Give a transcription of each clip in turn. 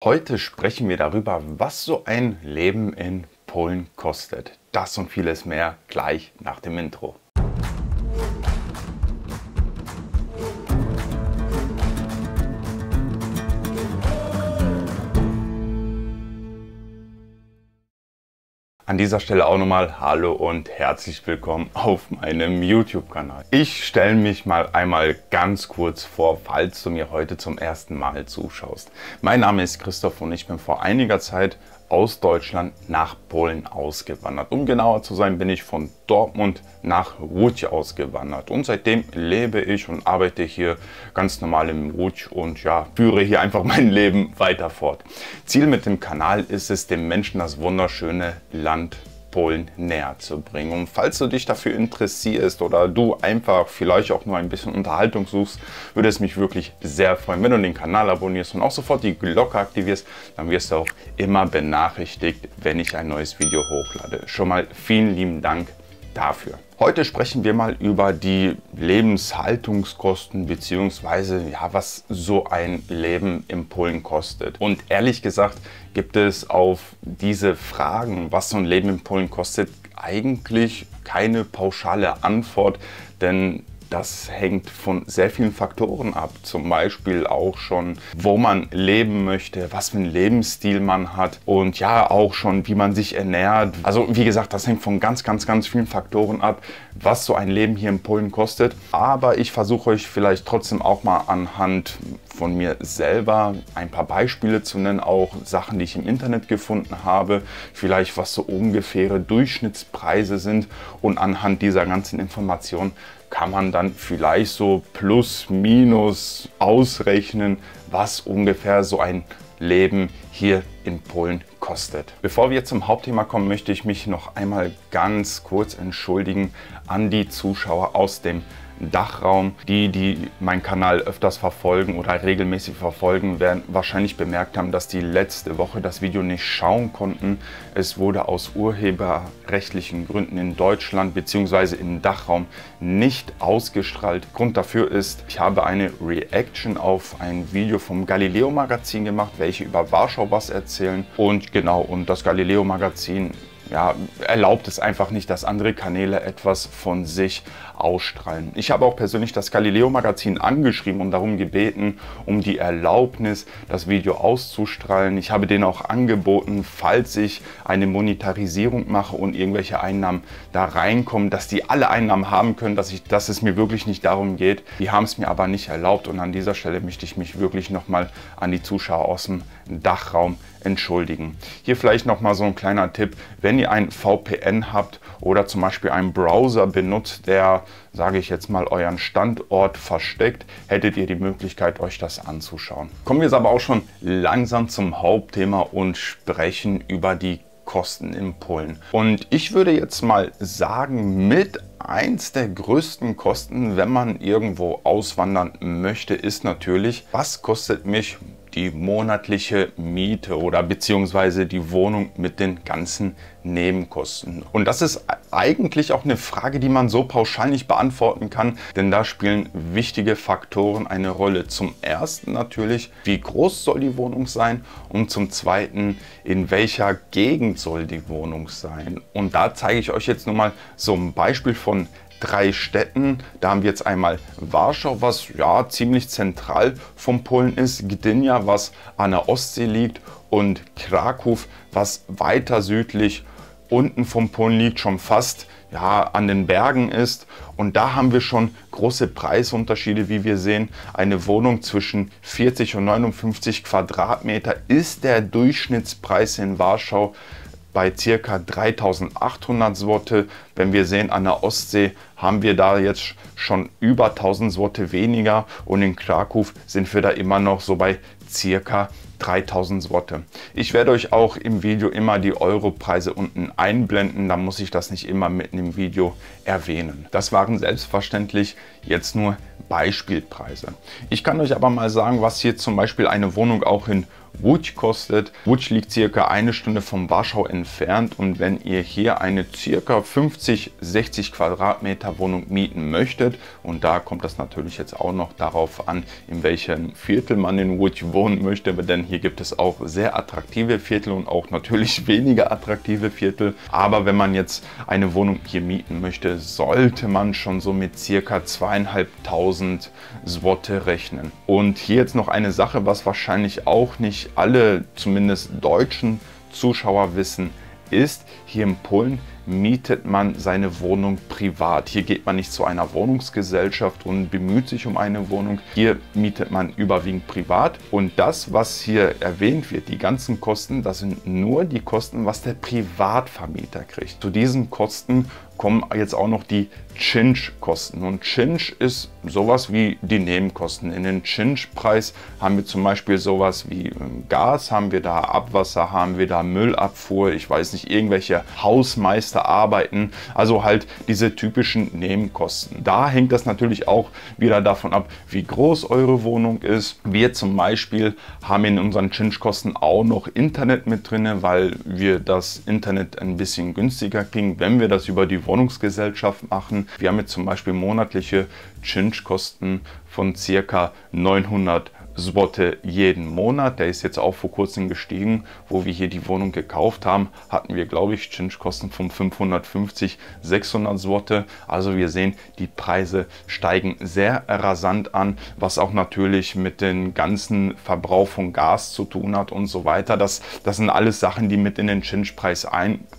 Heute sprechen wir darüber, was so ein Leben in Polen kostet. Das und vieles mehr gleich nach dem Intro. An dieser Stelle auch nochmal Hallo und herzlich willkommen auf meinem YouTube-Kanal. Ich stelle mich mal einmal ganz kurz vor, falls du mir heute zum ersten Mal zuschaust. Mein Name ist Christoph und ich bin vor einiger Zeit aus Deutschland nach Polen ausgewandert. Um genauer zu sein, bin ich von Dortmund nach Łódź ausgewandert. Und seitdem lebe ich und arbeite hier ganz normal im Łódź und ja, führe hier einfach mein Leben weiter fort. Ziel mit dem Kanal ist es, den Menschen das wunderschöne Land Polen näher zu bringen. Und falls du dich dafür interessierst oder du einfach vielleicht auch nur ein bisschen Unterhaltung suchst, würde es mich wirklich sehr freuen, wenn du den Kanal abonnierst und auch sofort die Glocke aktivierst. Dann wirst du auch immer benachrichtigt, wenn ich ein neues Video hochlade. Schon mal vielen lieben Dank dafür. Heute sprechen wir mal über die Lebenshaltungskosten bzw. ja, was so ein Leben in Polen kostet. Und ehrlich gesagt gibt es auf diese Fragen, was so ein Leben in Polen kostet, eigentlich keine pauschale Antwort, denn das hängt von sehr vielen Faktoren ab. Zum Beispiel auch schon, wo man leben möchte, was für einen Lebensstil man hat und ja auch schon, wie man sich ernährt. Also wie gesagt, das hängt von ganz vielen Faktoren ab, was so ein Leben hier in Polen kostet. Aber ich versuche euch vielleicht trotzdem auch mal anhand von mir selber ein paar Beispiele zu nennen, auch Sachen, die ich im Internet gefunden habe, vielleicht was so ungefähre Durchschnittspreise sind, und anhand dieser ganzen Informationen kann man dann vielleicht so plus minus ausrechnen, was ungefähr so ein Leben hier in Polen kostet. Bevor wir zum Hauptthema kommen, möchte ich mich noch einmal ganz kurz entschuldigen an die Zuschauer aus dem Dachraum. Die meinen Kanal öfters verfolgen oder regelmäßig verfolgen, werden wahrscheinlich bemerkt haben, dass die letzte Woche das Video nicht schauen konnten. Es wurde aus urheberrechtlichen Gründen in Deutschland bzw. im Dachraum nicht ausgestrahlt. Grund dafür ist, ich habe eine Reaction auf ein Video vom Galileo Magazin gemacht, welche über Warschau was erzählen. Und genau, und das Galileo Magazin erlaubt es einfach nicht, dass andere Kanäle etwas von sich ausstrahlen. Ich habe auch persönlich das Galileo Magazin angeschrieben und darum gebeten, um die Erlaubnis, das Video auszustrahlen. Ich habe denen auch angeboten, falls ich eine Monetarisierung mache und irgendwelche Einnahmen da reinkommen, dass die alle Einnahmen haben können, dass es mir wirklich nicht darum geht. Die haben es mir aber nicht erlaubt, und an dieser Stelle möchte ich mich wirklich nochmal an die Zuschauer aus dem Dachraum entschuldigen. Hier vielleicht nochmal so ein kleiner Tipp: Wenn ihr ein VPN habt oder zum Beispiel einen Browser benutzt, der, sage ich jetzt mal, euren Standort versteckt, hättet ihr die Möglichkeit, euch das anzuschauen. Kommen wir jetzt aber auch schon langsam zum Hauptthema und sprechen über die Kosten in Polen. Und ich würde jetzt mal sagen, mit eins der größten Kosten, wenn man irgendwo auswandern möchte, ist natürlich, was kostet mich die monatliche Miete oder beziehungsweise die Wohnung mit den ganzen Nebenkosten. Und das ist eigentlich auch eine Frage, die man so pauschal nicht beantworten kann, denn da spielen wichtige Faktoren eine Rolle. Zum ersten natürlich, wie groß soll die Wohnung sein, und zum zweiten, in welcher Gegend soll die Wohnung sein. Und da zeige ich euch jetzt nur mal so ein Beispiel von 3 Städten. Da haben wir jetzt einmal Warschau, was ja ziemlich zentral von Polen ist, Gdynia, was an der Ostsee liegt, und Kraków, was weiter südlich unten von Polen liegt, schon fast ja an den Bergen ist. Und da haben wir schon große Preisunterschiede, wie wir sehen. Eine Wohnung zwischen 40 und 59 Quadratmeter ist der Durchschnittspreis in Warschau bei ca. 3.800 Zloty. Wenn wir sehen, an der Ostsee haben wir da jetzt schon über 1.000 Zloty weniger, und in Kraków sind wir da immer noch so bei ca. 3.000 Zloty. Ich werde euch auch im Video immer die Europreise unten einblenden, da muss ich das nicht immer mitten im Video erwähnen. Das waren selbstverständlich jetzt nur Beispielpreise. Ich kann euch aber mal sagen, was hier zum Beispiel eine Wohnung auch in Łódź kostet. Łódź liegt circa eine Stunde von Warschau entfernt und wenn ihr hier eine circa 50-60 Quadratmeter Wohnung mieten möchtet, und da kommt das natürlich jetzt auch noch darauf an, in welchem Viertel man in Łódź wohnen möchte, denn hier gibt es auch sehr attraktive Viertel und auch natürlich weniger attraktive Viertel. Aber wenn man jetzt eine Wohnung hier mieten möchte, sollte man schon so mit circa 2.500 Zloty rechnen. Und hier jetzt noch eine Sache, was wahrscheinlich auch nicht alle, zumindest deutschen Zuschauer wissen, ist, hier in Polen mietet man seine Wohnung privat. Hier geht man nicht zu einer Wohnungsgesellschaft und bemüht sich um eine Wohnung. Hier mietet man überwiegend privat. Und das, was hier erwähnt wird, die ganzen Kosten, das sind nur die Kosten, was der Privatvermieter kriegt. Zu diesen Kosten kommen jetzt auch noch die Czynsz-Kosten. Und Czynsz ist sowas wie die Nebenkosten. In den Czynsz-Preis haben wir zum Beispiel sowas wie Gas, haben wir da Abwasser, haben wir da Müllabfuhr, ich weiß nicht, irgendwelche Hausmeisterarbeiten, also halt diese typischen Nebenkosten. Da hängt das natürlich auch wieder davon ab, wie groß eure Wohnung ist. Wir zum Beispiel haben in unseren Czynsz-Kosten auch noch Internet mit drin, weil wir das Internet ein bisschen günstiger kriegen, wenn wir das über die Wohnungsgesellschaft machen. Wir haben jetzt zum Beispiel monatliche Czynsz-Kosten von ca. 900 Zloty jeden Monat. Der ist jetzt auch vor kurzem gestiegen. Wo wir hier die Wohnung gekauft haben, hatten wir, glaube ich, Czynsz-Kosten von 550, 600 Zloty. Also wir sehen, die Preise steigen sehr rasant an, was auch natürlich mit dem ganzen Verbrauch von Gas zu tun hat und so weiter. Das sind alles Sachen, die mit in den Czynsz-Preis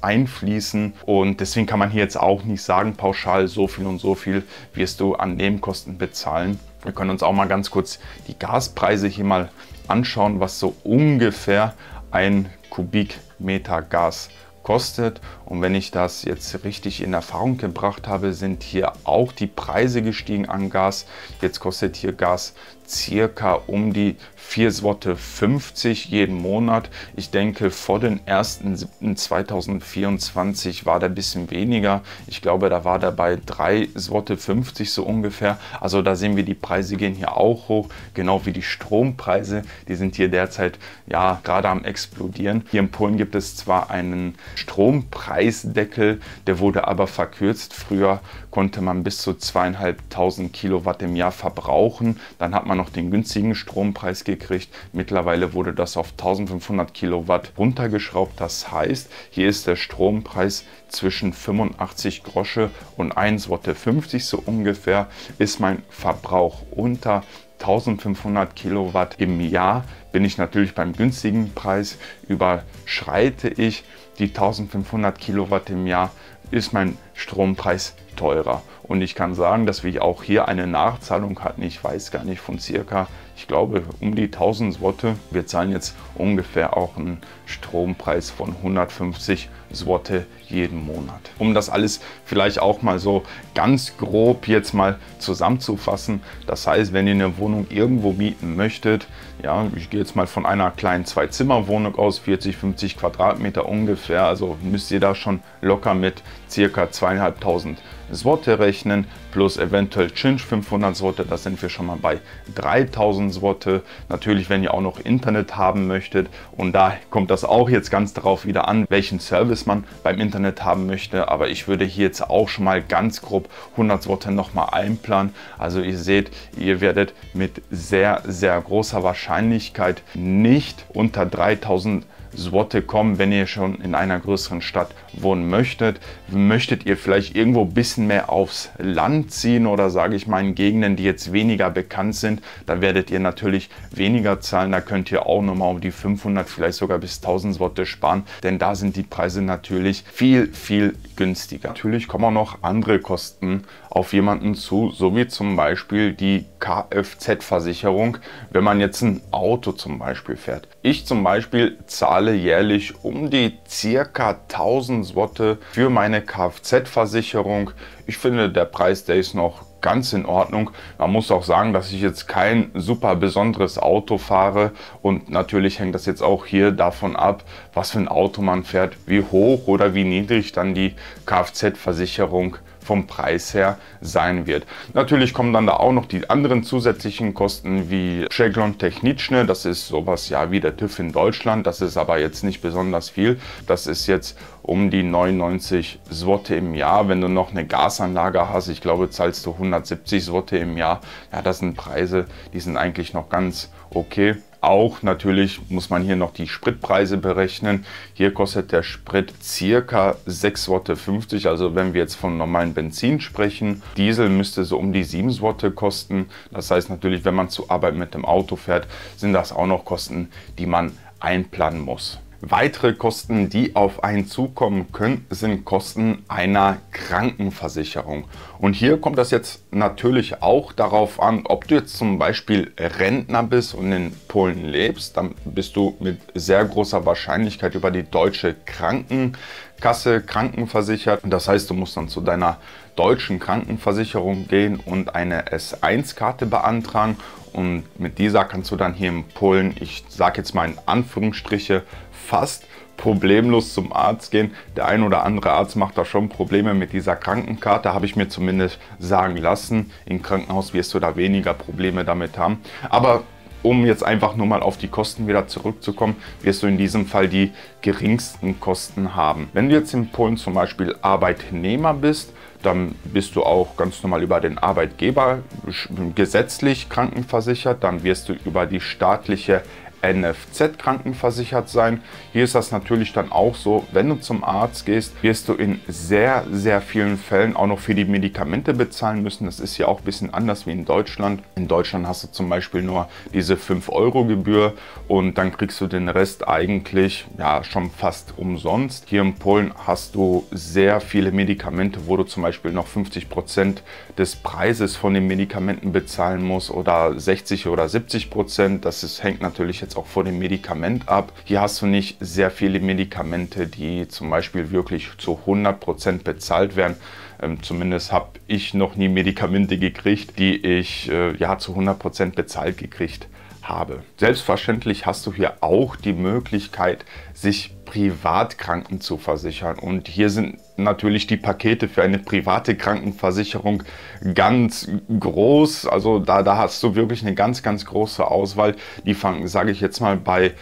einfließen. Und deswegen kann man hier jetzt auch nicht sagen, pauschal so viel und so viel wirst du an Nebenkosten bezahlen. Wir können uns auch mal ganz kurz die Gaspreise hier mal anschauen, was so ungefähr ein Kubikmeter Gas kostet. Und wenn ich das jetzt richtig in Erfahrung gebracht habe, sind hier auch die Preise gestiegen an Gas. Jetzt kostet hier Gas circa um die 4,50 Zloty jeden Monat. Ich denke, vor den 1.7.2024 war der ein bisschen weniger. Ich glaube, da war der bei 3,50 Zloty so ungefähr. Also da sehen wir, die Preise gehen hier auch hoch, genau wie die Strompreise. Die sind hier derzeit ja gerade am explodieren. Hier in Polen gibt es zwar einen Strompreisdeckel, der wurde aber verkürzt. Früher konnte man bis zu 2.500 Kilowatt im Jahr verbrauchen. Dann hat man noch den günstigen Strompreis gekriegt. Mittlerweile wurde das auf 1.500 Kilowatt runtergeschraubt. Das heißt, hier ist der Strompreis zwischen 85 Groschen und 1,50 Zloty so ungefähr. Ist mein Verbrauch unter 1.500 Kilowatt im Jahr, bin ich natürlich beim günstigen Preis. Überschreite ich die 1.500 Kilowatt im Jahr, ist mein Strompreis teurer. Und ich kann sagen, dass wir auch hier eine Nachzahlung hatten. Ich weiß gar nicht, von circa, ich glaube, um die 1.000 Zloty. Wir zahlen jetzt ungefähr auch einen Strompreis von 150 Zloty jeden Monat. Um das alles vielleicht auch mal so ganz grob jetzt mal zusammenzufassen. Das heißt, wenn ihr eine Wohnung irgendwo mieten möchtet, ja, ich gehe jetzt mal von einer kleinen Zwei-Zimmer-Wohnung aus, 40, 50 Quadratmeter ungefähr, also müsst ihr da schon locker mit circa 2.500 Zloty rechnen, plus eventuell Czynsz 500 Zloty, das sind wir schon mal bei 3.000 Zloty. Natürlich, wenn ihr auch noch Internet haben möchtet, und da kommt das auch jetzt ganz darauf wieder an, welchen Service man beim Internet haben möchte, aber ich würde hier jetzt auch schon mal ganz grob 100 Zloty nochmal einplanen. Also ihr seht, ihr werdet mit sehr, sehr großer Wahrscheinlichkeit nicht unter 3.000 Zloty kommen, wenn ihr schon in einer größeren Stadt wohnen möchtet. Möchtet ihr vielleicht irgendwo ein bisschen mehr aufs Land ziehen oder sage ich mal in Gegenden, die jetzt weniger bekannt sind, da werdet ihr natürlich weniger zahlen. Da könnt ihr auch nochmal um die 500, vielleicht sogar bis 1.000 Zloty sparen, denn da sind die Preise natürlich viel, viel günstiger. Natürlich kommen auch noch andere Kosten auf jemanden zu, so wie zum Beispiel die Kfz-Versicherung, wenn man jetzt ein Auto zum Beispiel fährt. Ich zum Beispiel zahle jährlich um die circa 1.000 Zloty für meine Kfz-Versicherung. Ich finde, der Preis, der ist noch ganz in Ordnung. Man muss auch sagen, dass ich jetzt kein super besonderes Auto fahre, und natürlich hängt das jetzt auch hier davon ab, was für ein Auto man fährt, wie hoch oder wie niedrig dann die Kfz-Versicherung vom Preis her sein wird. Natürlich kommen dann da auch noch die anderen zusätzlichen Kosten wie Przegląd Techniczny, das ist sowas ja wie der TÜV in Deutschland, das ist aber jetzt nicht besonders viel, das ist jetzt um die 99 Zloty im Jahr. Wenn du noch eine Gasanlage hast, ich glaube, zahlst du 170 Zloty im Jahr. Ja, das sind Preise, die sind eigentlich noch ganz okay. Auch natürlich muss man hier noch die Spritpreise berechnen. Hier kostet der Sprit ca. 6,50 Zloty, also wenn wir jetzt von normalen Benzin sprechen. Diesel müsste so um die 7 Zloty kosten. Das heißt natürlich, wenn man zur Arbeit mit dem Auto fährt, sind das auch noch Kosten, die man einplanen muss. Weitere Kosten, die auf einen zukommen können, sind Kosten einer Krankenversicherung. Und hier kommt das jetzt natürlich auch darauf an, ob du jetzt zum Beispiel Rentner bist und in Polen lebst, dann bist du mit sehr großer Wahrscheinlichkeit über die deutsche Krankenkasse krankenversichert. Das heißt, du musst dann zu deiner deutschen Krankenversicherung gehen und eine S1-Karte beantragen. Und mit dieser kannst du dann hier in Polen, ich sage jetzt mal in Anführungsstriche, fast problemlos zum Arzt gehen. Der ein oder andere Arzt macht da schon Probleme mit dieser Krankenkarte, habe ich mir zumindest sagen lassen. Im Krankenhaus wirst du da weniger Probleme damit haben. Aber um jetzt einfach nur mal auf die Kosten wieder zurückzukommen, wirst du in diesem Fall die geringsten Kosten haben. Wenn du jetzt in Polen zum Beispiel Arbeitnehmer bist, dann bist du auch ganz normal über den Arbeitgeber gesetzlich krankenversichert. Dann wirst du über die staatliche NFZ krankenversichert sein. Hier ist das natürlich dann auch so, wenn du zum Arzt gehst, wirst du in sehr, sehr vielen Fällen auch noch für die Medikamente bezahlen müssen. Das ist ja auch ein bisschen anders wie in Deutschland. In Deutschland hast du zum Beispiel nur diese 5-Euro-Gebühr und dann kriegst du den Rest eigentlich ja schon fast umsonst. Hier in Polen hast du sehr viele Medikamente, wo du zum Beispiel noch 50% des Preises von den Medikamenten bezahlen musst oder 60 oder 70%. Das hängt natürlich jetzt auch von dem Medikament ab. Hier hast du nicht sehr viele Medikamente, die zum Beispiel wirklich zu 100% bezahlt werden. Zumindest habe ich noch nie Medikamente gekriegt, die ich ja zu 100% bezahlt gekriegt habe. Selbstverständlich hast du hier auch die Möglichkeit, sich privat kranken zu versichern. Und hier sind natürlich die Pakete für eine private Krankenversicherung ganz groß. Also da hast du wirklich eine ganz, ganz große Auswahl. Die fangen, sage ich jetzt mal, bei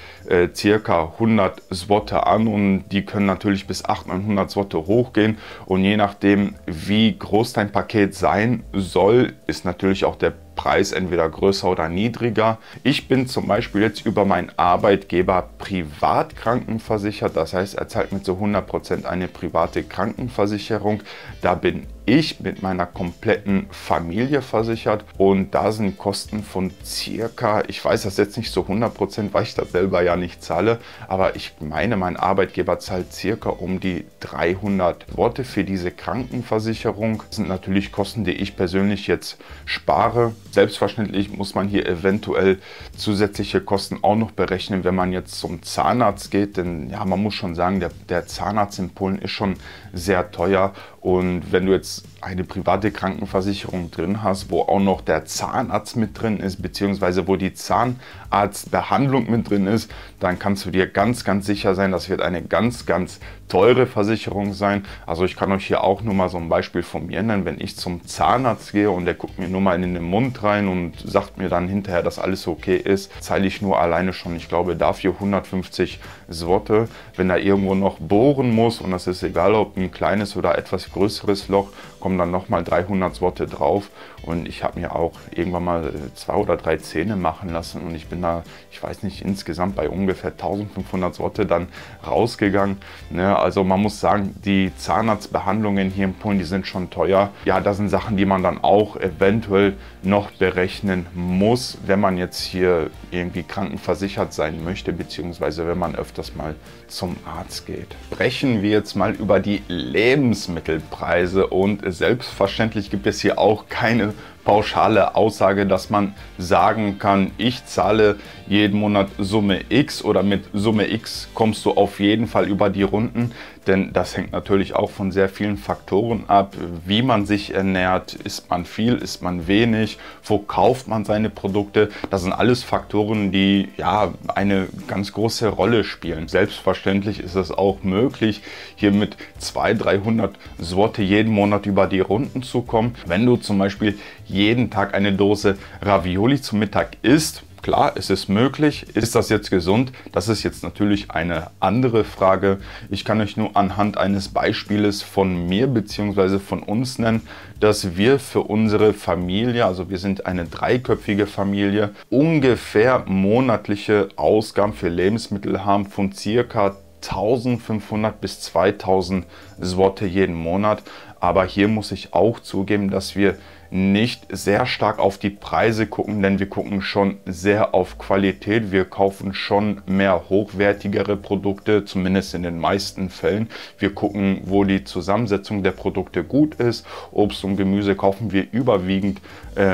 circa 100 Zloty an und die können natürlich bis 800, 900 Zloty hochgehen. Und je nachdem, wie groß dein Paket sein soll, ist natürlich auch der Preis entweder größer oder niedriger. Ich bin zum Beispiel jetzt über meinen Arbeitgeber privat krankenversichert. Das heißt, er zahlt mir zu 100% eine private Krankenversicherung. Da bin ich mit meiner kompletten Familie versichert und da sind Kosten von circa, ich weiß das jetzt nicht so 100%, weil ich das selber ja nicht zahle, aber ich meine, mein Arbeitgeber zahlt circa um die 300 Zloty für diese Krankenversicherung. Das sind natürlich Kosten, die ich persönlich jetzt spare. Selbstverständlich muss man hier eventuell zusätzliche Kosten auch noch berechnen, wenn man jetzt zum Zahnarzt geht, denn ja, man muss schon sagen, der Zahnarzt in Polen ist schon sehr teuer. Und wenn du jetzt eine private Krankenversicherung drin hast, wo auch noch der Zahnarzt mit drin ist, beziehungsweise wo die Zahnarztbehandlung mit drin ist, dann kannst du dir ganz, ganz sicher sein, das wird eine ganz, ganz teure Versicherung sein. Also ich kann euch hier auch nur mal so ein Beispiel von mir nennen. Wenn ich zum Zahnarzt gehe und der guckt mir nur mal in den Mund rein und sagt mir dann hinterher, dass alles okay ist, zahle ich nur alleine schon, ich glaube, dafür 150 Zloty. Wenn er irgendwo noch bohren muss, und das ist egal, ob ein kleines oder etwas größeres Loch, kommen dann nochmal 300 Zloty drauf. Und ich habe mir auch irgendwann mal 2 oder 3 Zähne machen lassen und ich bin da, ich weiß nicht, insgesamt bei ungefähr 1500 Zloty dann rausgegangen. Ne? Also man muss sagen, die Zahnarztbehandlungen hier in Polen, die sind schon teuer. Ja, das sind Sachen, die man dann auch eventuell noch berechnen muss, wenn man jetzt hier irgendwie krankenversichert sein möchte, beziehungsweise wenn man öfters mal zum Arzt geht. Sprechen wir jetzt mal über die Lebensmittelpreise und selbstverständlich gibt es hier auch keine pauschale Aussage, dass man sagen kann, ich zahle jeden Monat Summe X oder mit Summe X kommst du auf jeden Fall über die Runden, denn das hängt natürlich auch von sehr vielen Faktoren ab, wie man sich ernährt, isst man viel, isst man wenig, wo kauft man seine Produkte, das sind alles Faktoren, die ja eine ganz große Rolle spielen. Selbstverständlich ist es auch möglich, hier mit 200-300 Zloty jeden Monat über die Runden zu kommen. Wenn du zum Beispiel jeden Tag eine Dose Ravioli zum Mittag isst, klar, es ist möglich. Ist das jetzt gesund? Das ist jetzt natürlich eine andere Frage. Ich kann euch nur anhand eines Beispieles von mir bzw. von uns nennen, dass wir für unsere Familie, also wir sind eine dreiköpfige Familie, ungefähr monatliche Ausgaben für Lebensmittel haben von ca. 1500 bis 2000 Zloty jeden Monat. Aber hier muss ich auch zugeben, dass wir nicht sehr stark auf die Preise gucken, denn wir gucken schon sehr auf Qualität. Wir kaufen schon mehr hochwertigere Produkte, zumindest in den meisten Fällen. Wir gucken, wo die Zusammensetzung der Produkte gut ist. Obst und Gemüse kaufen wir überwiegend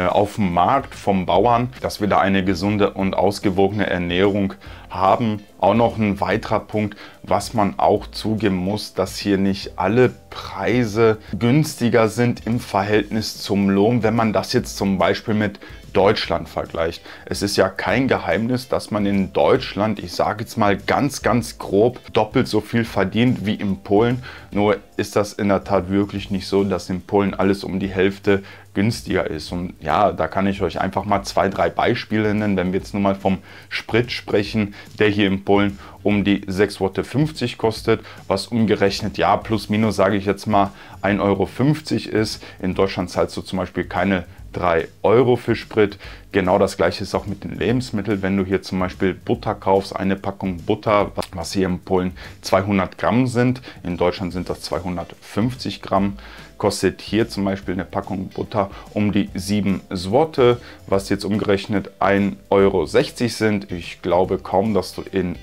auf dem Markt vom Bauern, dass wir da eine gesunde und ausgewogene Ernährung haben. Auch noch ein weiterer Punkt, was man auch zugeben muss, dass hier nicht alle Preise günstiger sind im Verhältnis zum Lohn, wenn man das jetzt zum Beispiel mit Deutschland vergleicht. Es ist ja kein Geheimnis, dass man in Deutschland, ich sage jetzt mal ganz grob, doppelt so viel verdient wie in Polen. Nur ist das in der Tat wirklich nicht so, dass in Polen alles um die Hälfte günstiger ist. Und ja, da kann ich euch einfach mal 2-3 Beispiele nennen. Wenn wir jetzt nur mal vom Sprit sprechen, der hier in Polen um die 6,50 Zloty kostet, was umgerechnet, ja, plus minus, sage ich jetzt mal, 1,50 € ist. In Deutschland zahlst du zum Beispiel keine 3 € für Sprit. Genau das gleiche ist auch mit den Lebensmitteln. Wenn du hier zum Beispiel Butter kaufst, eine Packung Butter, was hier in Polen 200 Gramm sind, in Deutschland sind das 250 Gramm, kostet hier zum Beispiel eine Packung Butter um die 7 Zloty, was jetzt umgerechnet 1,60 € sind. Ich glaube kaum, dass du in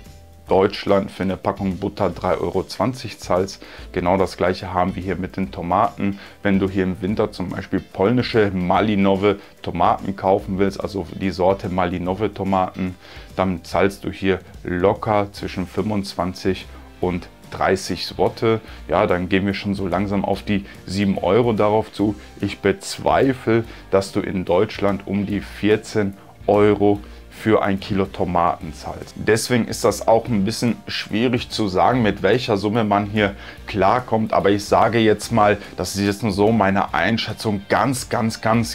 Deutschland für eine Packung Butter 3,20 € zahlst. Genau das gleiche haben wir hier mit den Tomaten. Wenn du hier im Winter zum Beispiel polnische Malinowe Tomaten kaufen willst, also die Sorte Malinowe Tomaten, dann zahlst du hier locker zwischen 25 und 30 Zloty. Ja, dann gehen wir schon so langsam auf die 7 € darauf zu. Ich bezweifle, dass du in Deutschland um die 14 € für 1 Kilo Tomaten zahlst. Deswegen ist das auch ein bisschen schwierig zu sagen, mit welcher Summe man hier klarkommt. Aber ich sage jetzt mal, das ist jetzt nur so meine Einschätzung, ganz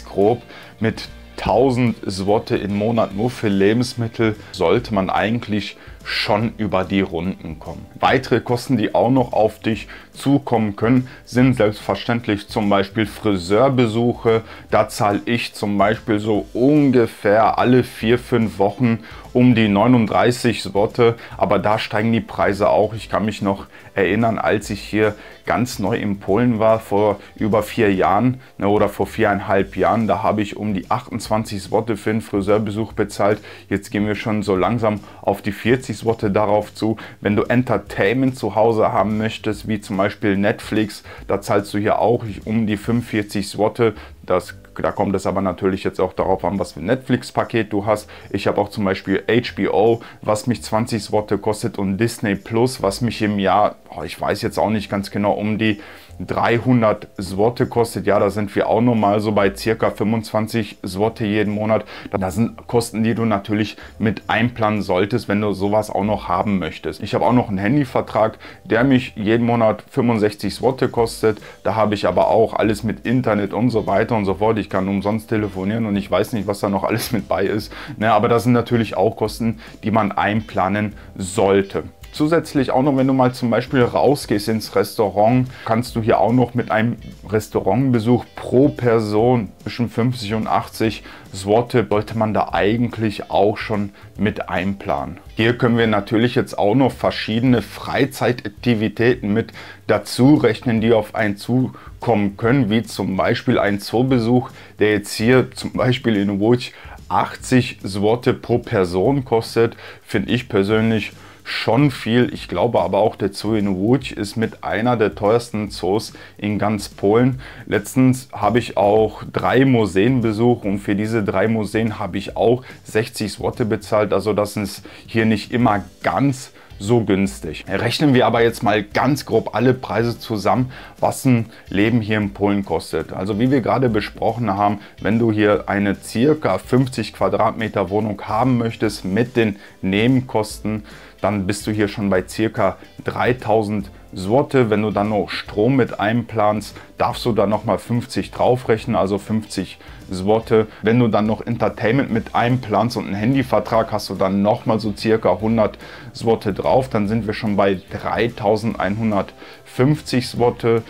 grob, mit 1000 Zloty im Monat nur für Lebensmittel sollte man eigentlich schon über die Runden kommen. Weitere Kosten, die auch noch auf dich zukommen können, sind selbstverständlich zum Beispiel Friseurbesuche. Da zahle ich zum Beispiel so ungefähr alle 4-5 Wochen um die 39 Zloty, aber da steigen die Preise auch. Ich kann mich noch erinnern, als ich hier ganz neu in Polen war, vor über 4 Jahren oder vor 4,5 Jahren, da habe ich um die 28 Zloty für einen Friseurbesuch bezahlt. Jetzt gehen wir schon so langsam auf die 40 Zloty darauf zu. Wenn du Entertainment zu Hause haben möchtest, wie zum Beispiel Netflix, da zahlst du hier auch um die 45 Zloty. Da kommt es aber natürlich jetzt auch darauf an, was für ein Netflix-Paket du hast. Ich habe auch zum Beispiel HBO, was mich 20 Zloty kostet, und Disney Plus, was mich im Jahr, ich weiß jetzt auch nicht ganz genau, um die 300 Zloty kostet. Ja, da sind wir auch nochmal so bei ca. 25 Zloty jeden Monat. Das sind Kosten, die du natürlich mit einplanen solltest, wenn du sowas auch noch haben möchtest. Ich habe auch noch einen Handyvertrag, der mich jeden Monat 65 Zloty kostet. Da habe ich aber auch alles mit Internet und so weiter und so fort. Ich kann umsonst telefonieren und ich weiß nicht, was da noch alles mit bei ist. Aber das sind natürlich auch Kosten, die man einplanen sollte. Zusätzlich auch noch, wenn du mal zum Beispiel rausgehst ins Restaurant, kannst du hier auch noch mit einem Restaurantbesuch pro Person zwischen 50 und 80 Zloty sollte man da eigentlich auch schon mit einplanen. Hier können wir natürlich jetzt auch noch verschiedene Freizeitaktivitäten mit dazu rechnen, die auf einen zukommen können, wie zum Beispiel ein Zoobesuch, der jetzt hier zum Beispiel in Łódź 80 Zloty pro Person kostet, finde ich persönlich schon viel. Ich glaube aber auch, der Zoo in Łódź ist mit einer der teuersten Zoos in ganz Polen. Letztens habe ich auch 3 Museen besucht und für diese 3 Museen habe ich auch 60 Zloty bezahlt. Also das ist hier nicht immer ganz so günstig. Rechnen wir aber jetzt mal ganz grob alle Preise zusammen, was ein Leben hier in Polen kostet. Also wie wir gerade besprochen haben, wenn du hier eine circa 50 Quadratmeter Wohnung haben möchtest mit den Nebenkosten, dann bist du hier schon bei circa 3000 Zloty. Wenn du dann noch Strom mit einplanst, darfst du da nochmal 50 draufrechnen, also 50 Zloty. Wenn du dann noch Entertainment mit einplanst und einen Handyvertrag, hast du dann nochmal so circa 100 Zloty drauf. Dann sind wir schon bei 3150 Zloty.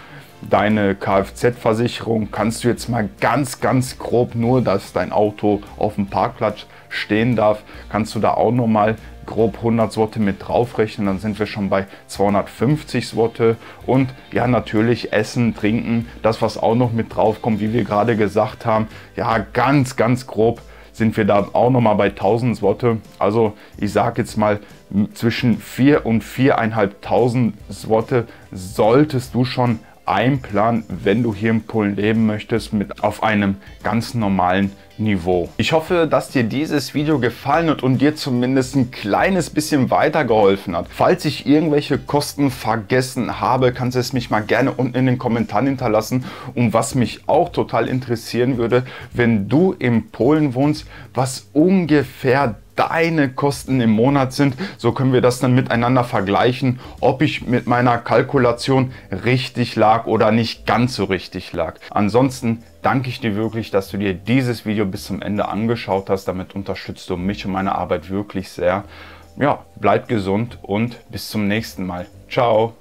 Deine Kfz-Versicherung kannst du jetzt mal ganz grob, nur dass dein Auto auf dem Parkplatz stehen darf, kannst du da auch nochmal grob 100 Zloty mit draufrechnen, dann sind wir schon bei 250 Zloty. Und ja, natürlich Essen, Trinken, das was auch noch mit drauf kommt, wie wir gerade gesagt haben, ja, ganz grob sind wir da auch noch mal bei 1000 Zloty. Also ich sage jetzt mal, zwischen 4.000 und 4.500 Zloty solltest du schon einplanen, wenn du hier in Polen leben möchtest, mit auf einem ganz normalen Niveau. Ich hoffe, dass dir dieses Video gefallen hat und dir zumindest ein kleines bisschen weitergeholfen hat. Falls ich irgendwelche Kosten vergessen habe, kannst du es mich mal gerne unten in den Kommentaren hinterlassen. Und was mich auch total interessieren würde, wenn du in Polen wohnst, was ungefähr deine Kosten im Monat sind, so können wir das dann miteinander vergleichen, ob ich mit meiner Kalkulation richtig lag oder nicht ganz so richtig lag. Ansonsten danke ich dir wirklich, dass du dir dieses Video bis zum Ende angeschaut hast. Damit unterstützt du mich und meine Arbeit wirklich sehr. Ja, bleib gesund und bis zum nächsten Mal. Ciao!